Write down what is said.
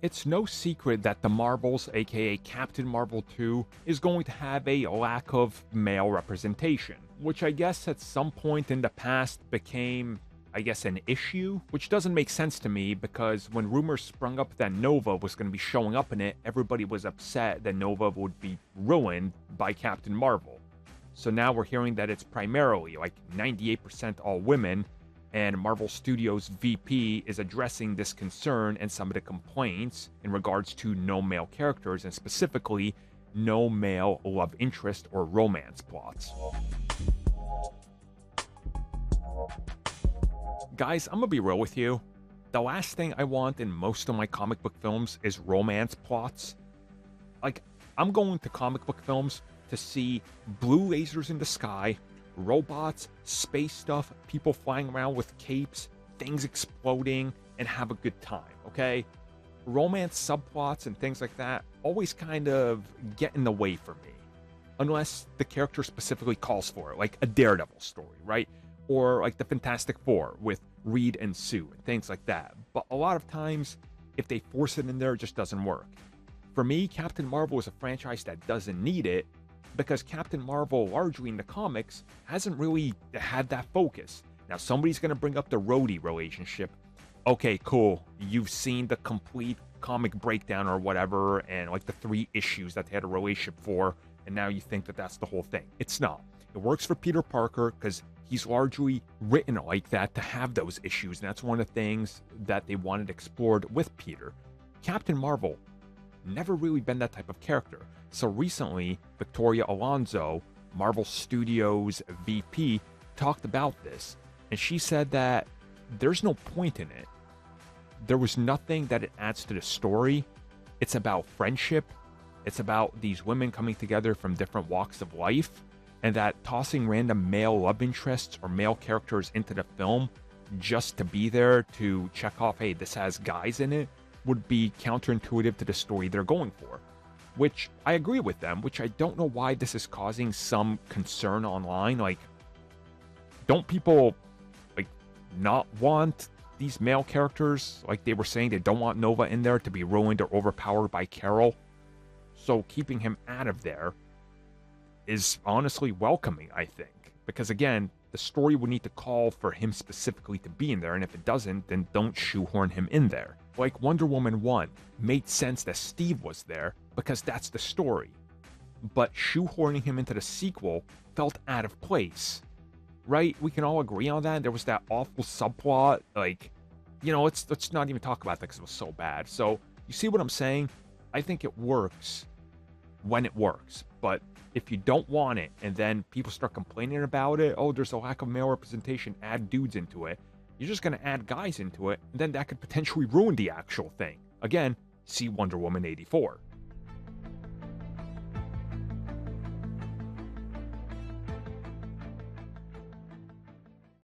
It's no secret that the Marvels, aka Captain Marvel 2, is going to have a lack of male representation, which I guess at some point in the past became, an issue, which doesn't make sense to me because when rumors sprung up that Nova was going to be showing up in it, everybody was upset that Nova would be ruined by Captain Marvel. So now we're hearing that it's primarily like 98% all women, and Marvel Studios VP is addressing this concern and some of the complaints in regards to no male characters and specifically no male love interest or romance plots. Guys, I'm gonna be real with you. The last thing I want in most of my comic book films is romance plots. Like, I'm going to comic book films to see blue lasers in the sky, robots, space stuff, people flying around with capes, things exploding, and have a good time, okay? Romance subplots and things like that always kind of get in the way for me. Unless the character specifically calls for it, like a Daredevil story, right? Or like the Fantastic Four with Reed and Sue and things like that. But a lot of times, if they force it in there, it just doesn't work. For me, Captain Marvel is a franchise that doesn't need it because Captain Marvel, largely in the comics, hasn't really had that focus. Now, somebody's going to bring up the Rhodey relationship. Okay, cool. You've seen the complete comic breakdown or whatever, and like the 3 issues that they had a relationship for, and now you think that that's the whole thing. It's not. It works for Peter Parker because he's largely written like that to have those issues, and that's one of the things that they wanted explored with Peter. Captain Marvel, never really been that type of character. So recently, Victoria Alonso, Marvel Studios VP, talked about this, and she said that there's no point in it. There was nothing that it adds to the story. It's about friendship. It's about these women coming together from different walks of life, and that tossing random male love interests or male characters into the film just to be there to check off, hey, this has guys in it, would be counterintuitive to the story they're going for. Which I agree with them, which I don't know why this is causing some concern online. Like, don't people, like, not want these male characters? Like they were saying, they don't want Nova in there to be ruined or overpowered by Carol. So keeping him out of there is honestly welcoming, I think. Because again, the story would need to call for him specifically to be in there, and if it doesn't, then don't shoehorn him in there. Like Wonder Woman 1, made sense that Steve was there because that's the story. But shoehorning him into the sequel felt out of place. Right? We can all agree on that. There was that awful subplot. Like, let's not even talk about that because it was so bad. So, you see what I'm saying? I think it works when it works. But if you don't want it and then people start complaining about it, oh, there's a lack of male representation, add dudes into it, you're just going to add guys into it, and then that could potentially ruin the actual thing. Again, see Wonder Woman 84.